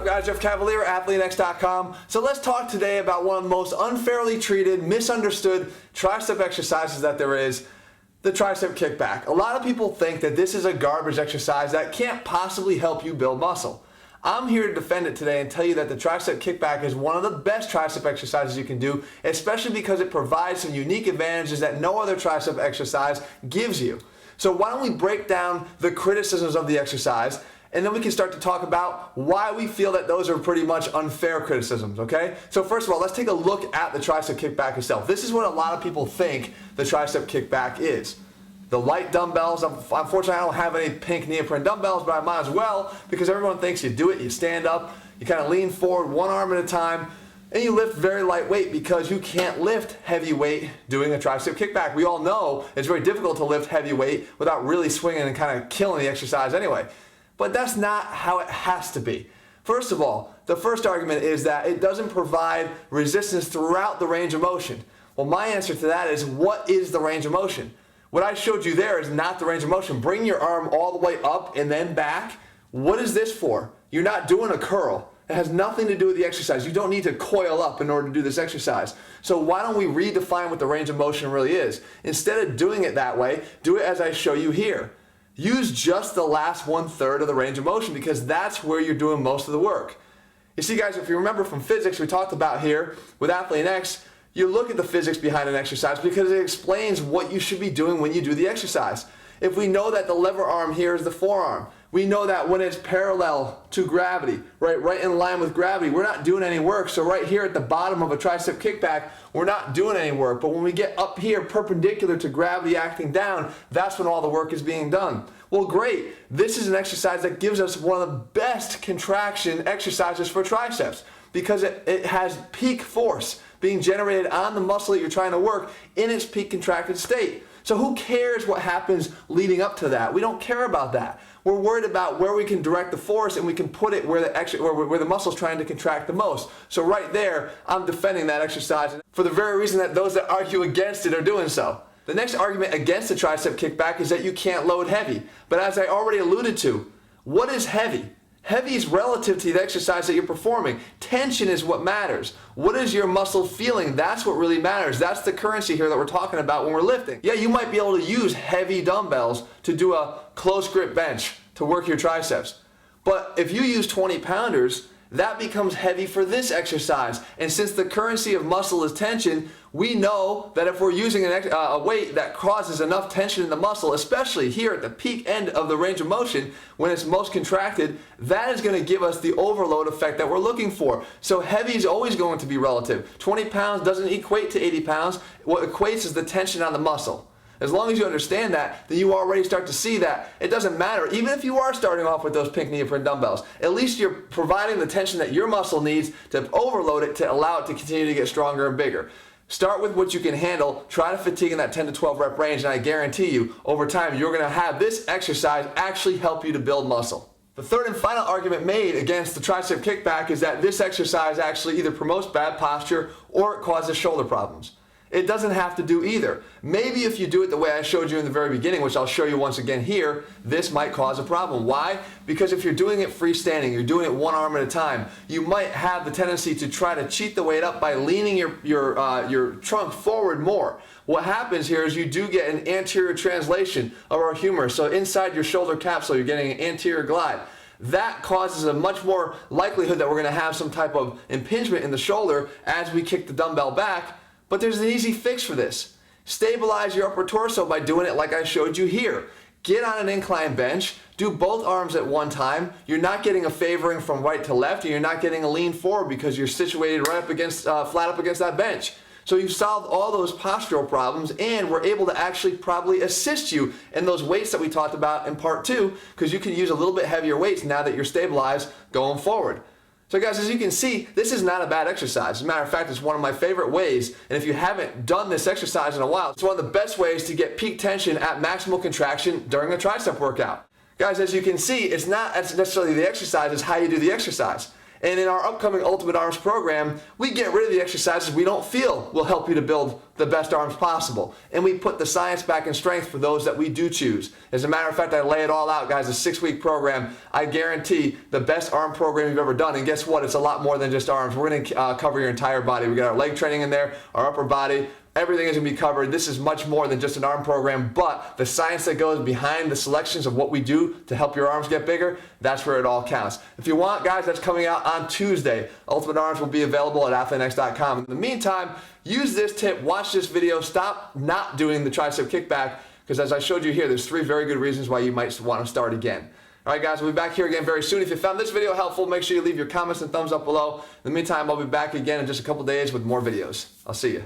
up, guys? Jeff Cavalier, ATHLEAN-X.com. So let's talk today about one of the most unfairly treated, misunderstood tricep exercises that there is, the tricep kickback. A lot of people think that this is a garbage exercise that can't possibly help you build muscle. I'm here to defend it today and tell you that the tricep kickback is one of the best tricep exercises you can do, especially because it provides some unique advantages that no other tricep exercise gives you. So why don't we break down the criticisms of the exercise, and then we can start to talk about why we feel that those are pretty much unfair criticisms, okay? So first of all, let's take a look at the tricep kickback itself. This is what a lot of people think the tricep kickback is. The light dumbbells, unfortunately I don't have any pink neoprene dumbbells, but I might as well, because everyone thinks you do it, you stand up, you kind of lean forward one arm at a time, and you lift very light weight because you can't lift heavy weight doing a tricep kickback. We all know it's very difficult to lift heavy weight without really swinging and kind of killing the exercise anyway. But that's not how it has to be. First of all, the first argument is that it doesn't provide resistance throughout the range of motion. Well, my answer to that is, what is the range of motion? What I showed you there is not the range of motion. Bring your arm all the way up and then back. What is this for? You're not doing a curl. It has nothing to do with the exercise. You don't need to coil up in order to do this exercise. So why don't we redefine what the range of motion really is? Instead of doing it that way, do it as I show you here. Use just the last 1/3 of the range of motion, because that's where you're doing most of the work. You see, guys, if you remember from physics we talked about here with ATHLEAN-X, you look at the physics behind an exercise because it explains what you should be doing when you do the exercise. If we know that the lever arm here is the forearm, we know that when it's parallel to gravity, right in line with gravity, we're not doing any work. So right here at the bottom of a tricep kickback, we're not doing any work. But when we get up here perpendicular to gravity acting down, that's when all the work is being done. Well, great. This is an exercise that gives us one of the best contraction exercises for triceps, because it has peak force being generated on the muscle that you're trying to work in its peak contracted state. So who cares what happens leading up to that? We don't care about that. We're worried about where we can direct the force and we can put it where the muscle's trying to contract the most. So right there, I'm defending that exercise for the very reason that those that argue against it are doing so. The next argument against the tricep kickback is that you can't load heavy. But as I already alluded to, what is heavy? Heavy is relative to the exercise that you're performing. Tension is what matters. What is your muscle feeling? That's what really matters. That's the currency here that we're talking about when we're lifting. Yeah, you might be able to use heavy dumbbells to do a close grip bench to work your triceps. But if you use 20-pounders, that becomes heavy for this exercise. And since the currency of muscle is tension, we know that if we're using a weight that causes enough tension in the muscle, especially here at the peak end of the range of motion, when it's most contracted, that is going to give us the overload effect that we're looking for. So heavy is always going to be relative. 20 pounds doesn't equate to 80 pounds. What equates is the tension on the muscle. As long as you understand that, then you already start to see that it doesn't matter. Even if you are starting off with those pink neoprene dumbbells, at least you're providing the tension that your muscle needs to overload it to allow it to continue to get stronger and bigger. Start with what you can handle, try to fatigue in that 10 to 12 rep range, and I guarantee you, over time, you're going to have this exercise actually help you to build muscle. The third and final argument made against the tricep kickback is that this exercise actually either promotes bad posture or it causes shoulder problems. It doesn't have to do either. Maybe if you do it the way I showed you in the very beginning, which I'll show you once again here, this might cause a problem. Why? Because if you're doing it freestanding, you're doing it one arm at a time, you might have the tendency to try to cheat the weight up by leaning your trunk forward more. What happens here is you do get an anterior translation of our humerus. So inside your shoulder capsule, you're getting an anterior glide. That causes a much more likelihood that we're going to have some type of impingement in the shoulder as we kick the dumbbell back. But there's an easy fix for this. Stabilize your upper torso by doing it like I showed you here. Get on an incline bench, do both arms at one time. You're not getting a favoring from right to left, and you're not getting a lean forward because you're situated right up against, flat up against that bench. So you've solved all those postural problems, and we're able to actually probably assist you in those weights that we talked about in part 2, because you can use a little bit heavier weights now that you're stabilized going forward. So guys, as you can see, this is not a bad exercise. As a matter of fact, it's one of my favorite ways, and if you haven't done this exercise in a while, it's one of the best ways to get peak tension at maximal contraction during a tricep workout. Guys, as you can see, it's not necessarily the exercise, it's how you do the exercise. And in our upcoming Ultimate Arms program, we get rid of the exercises we don't feel will help you to build the best arms possible. And we put the science back in strength for those that we do choose. As a matter of fact, I lay it all out, guys, a 6-week program. I guarantee the best arm program you've ever done. And guess what? It's a lot more than just arms. We're going to cover your entire body. We got our leg training in there, our upper body. Everything is going to be covered. This is much more than just an arm program, but the science that goes behind the selections of what we do to help your arms get bigger, that's where it all counts. If you want, guys, that's coming out on Tuesday. Ultimate Arms will be available at ATHLEAN-X.com. In the meantime, use this tip, watch this video, stop not doing the tricep kickback, because as I showed you here, there's 3 very good reasons why you might want to start again. All right, guys, we'll be back here again very soon. If you found this video helpful, make sure you leave your comments and thumbs up below. In the meantime, I'll be back again in just a couple days with more videos. I'll see you.